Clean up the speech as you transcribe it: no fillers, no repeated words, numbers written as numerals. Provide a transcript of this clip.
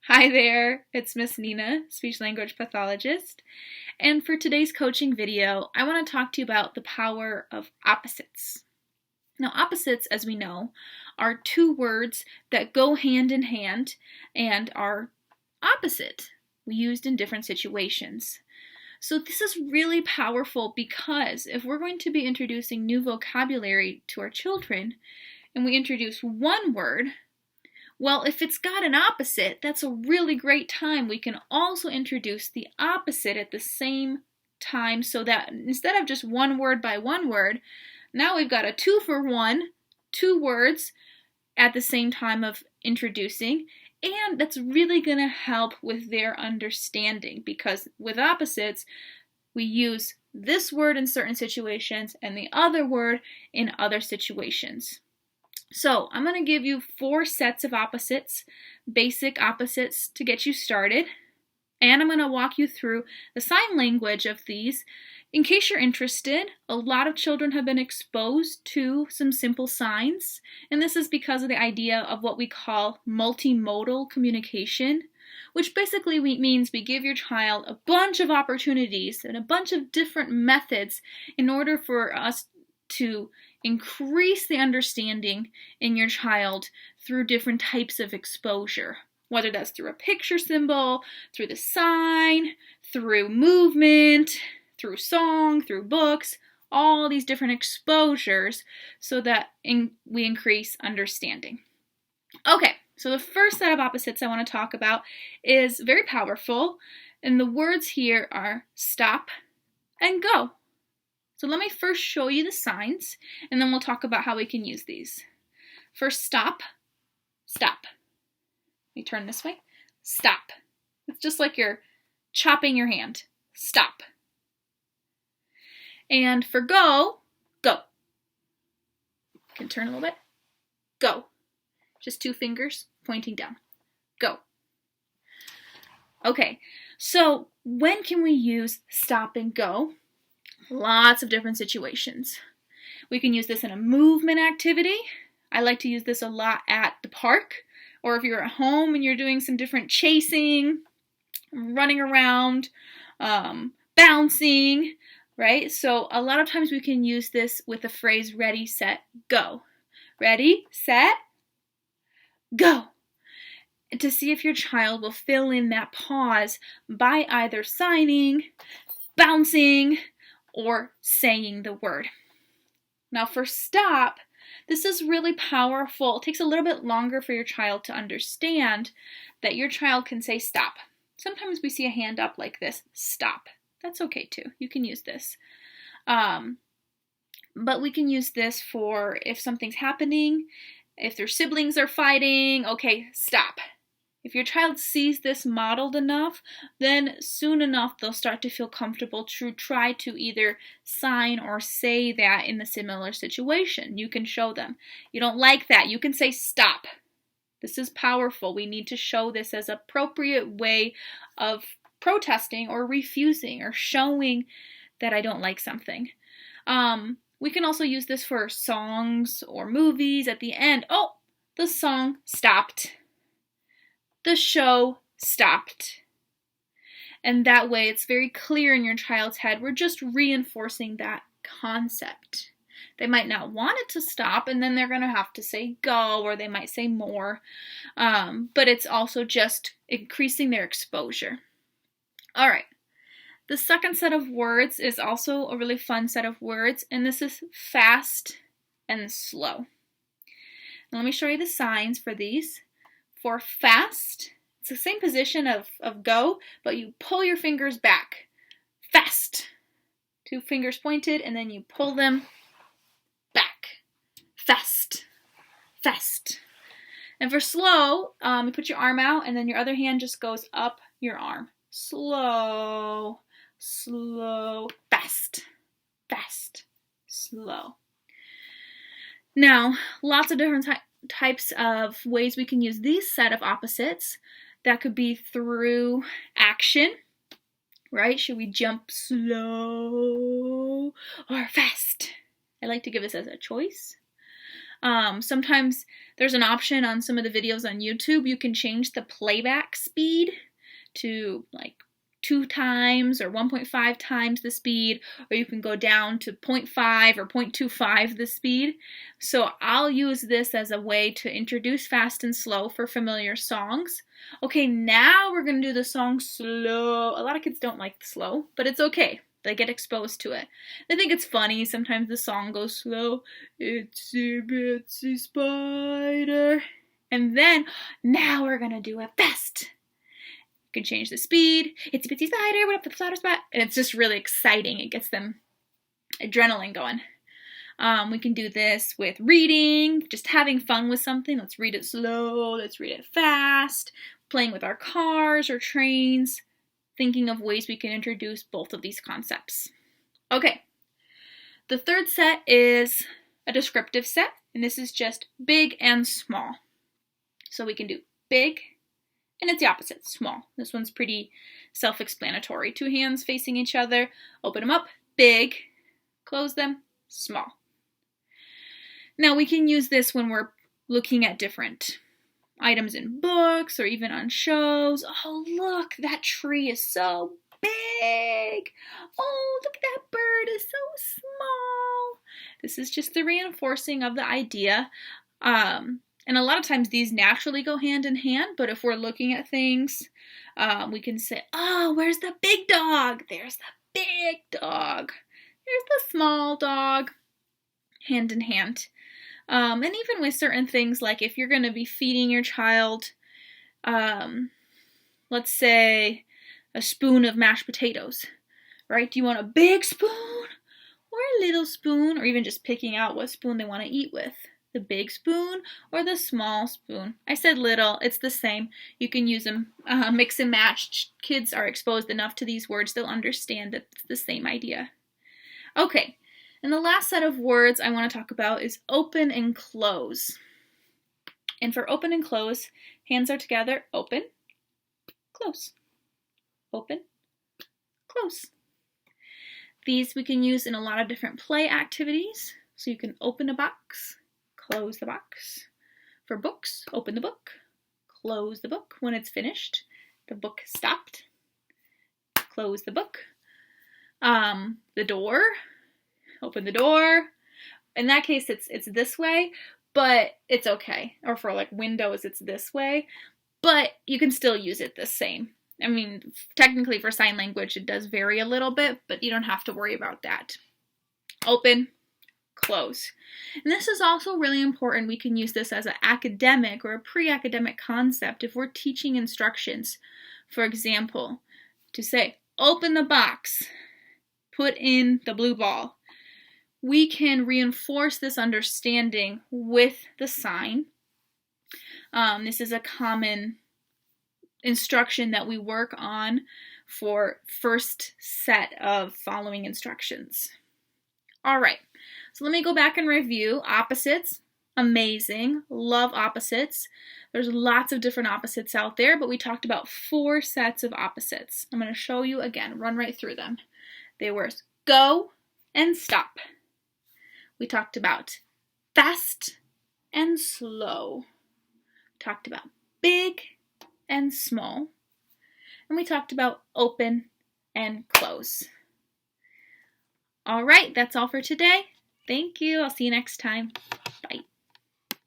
Hi there, it's Miss Nina, speech language pathologist, and for today's coaching video, I want to talk to you about the power of opposites. Now, opposites, as we know, are two words that go hand in hand and are opposite, used in different situations. So this is really powerful because if we're going to be introducing new vocabulary to our children, and we introduce one word, well, if it's got an opposite, that's a really great time. We can also introduce the opposite at the same time so that instead of just one word by one word, now we've got a 2-for-1, two words at the same time of introducing, and that's really going to help with their understanding because with opposites, we use this word in certain situations and the other word in other situations. So I'm going to give you 4 sets of opposites, basic opposites to get you started, and I'm going to walk you through the sign language of these. In case you're interested, a lot of children have been exposed to some simple signs, and this is because of the idea of what we call multimodal communication, which basically means we give your child a bunch of opportunities and a bunch of different methods in order for us to increase the understanding in your child through different types of exposure, whether that's through a picture symbol, through the sign, through movement, through song, through books, all these different exposures so that we increase understanding. Okay, so the first set of opposites I want to talk about is very powerful, and the words here are stop and go. So let me first show you the signs, and then we'll talk about how we can use these. First, stop, stop. Let me turn this way. Stop. It's just like you're chopping your hand. Stop. And for go, go. Can turn a little bit. Go. Just 2 fingers pointing down. Go. Okay, so when can we use stop and go? Lots of different situations. We can use this in a movement activity. I like to use this a lot at the park, or if you're at home and you're doing some different chasing, running around, bouncing, right? So a lot of times we can use this with the phrase ready, set, go. Ready, set, go. To see if your child will fill in that pause by either signing, bouncing, or saying the word. Now for stop, this is really powerful. It takes a little bit longer for your child to understand that your child can say stop. Sometimes we see a hand up like this, stop. That's okay too. You can use this. But we can use this for if something's happening, if their siblings are fighting, okay, stop. If your child sees this modeled enough, then soon enough they'll start to feel comfortable to try to either sign or say that in a similar situation. You can show them. You don't like that, you can say stop. This is powerful. We need to show this as an appropriate way of protesting or refusing or showing that I don't like something. We can also use this for songs or movies at the end. Oh, the song stopped. The show stopped. And that way it's very clear in your child's head. We're just reinforcing that concept. They might not want it to stop, and then they're going to have to say go, or they might say more. But it's also just increasing their exposure. All right. The second set of words is also a really fun set of words, and this is fast and slow. Now, let me show you the signs for these. For fast, it's the same position of go, but you pull your fingers back. Fast. 2 fingers pointed, and then you pull them back. Fast. Fast. And for slow, you put your arm out, and then your other hand just goes up your arm. Slow. Slow. Fast. Fast. Slow. Now, lots of different types of ways we can use these set of opposites. That could be through action, right? Should we jump slow or fast? I like to give this as a choice. Sometimes there's an option on some of the videos on YouTube. You can change the playback speed to like 2 times or 1.5 times the speed, or you can go down to 0.5 or 0.25 the speed. So I'll use this as a way to introduce fast and slow for familiar songs. Okay, now we're going to do the song slow. A lot of kids don't like slow, but it's okay. They get exposed to it. They think it's funny. Sometimes the song goes slow. Itsy bitsy spider. And then, now we're going to do it fast. You can change the speed. Itsy bitsy spider went up the flower spot. And it's just really exciting. It gets them adrenaline going. We can do this with reading, just having fun with something. Let's read it slow. Let's read it fast. Playing with our cars or trains. Thinking of ways we can introduce both of these concepts. Okay, the third set is a descriptive set, and this is just big and small. So we can do big, and it's the opposite, small. This one's pretty self-explanatory. 2 hands facing each other, open them up, big, close them, small. Now we can use this when we're looking at different items in books or even on shows. Oh, look, that tree is so big. Oh, look, that bird is so small. This is just the reinforcing of the idea. And a lot of times these naturally go hand in hand, but if we're looking at things, we can say, oh, where's the big dog? There's the big dog. There's the small dog. Hand in hand. And even with certain things, like if you're going to be feeding your child, let's say a spoon of mashed potatoes, right? Do you want a big spoon or a little spoon, or even just picking out what spoon they want to eat with? The big spoon or the small spoon? I said little, it's the same. You can use them, mix and match. Kids are exposed enough to these words, they'll understand that it's the same idea. Okay. And the last set of words I want to talk about is open and close. And for open and close, hands are together, open, close, open, close. These we can use in a lot of different play activities. So you can open a box, close the box. For books, open the book, close the book. When it's finished, the book stopped, close the book. The door, open the door. In that case, it's this way, but it's okay. Or for like windows, it's this way, but you can still use it the same. I mean, technically for sign language, it does vary a little bit, but you don't have to worry about that. Open, close. And this is also really important. We can use this as an academic or a pre-academic concept if we're teaching instructions. For example, to say, open the box, put in the blue ball. We can reinforce this understanding with the sign. This is a common instruction that we work on for first set of following instructions. All right, so let me go back and review. Opposites, amazing, love opposites. There's lots of different opposites out there, but we talked about 4 sets of opposites. I'm going to show you again, run right through them. They were go and stop. We talked about fast and slow. We talked about big and small. And we talked about open and close. All right, that's all for today. Thank you. I'll see you next time. Bye.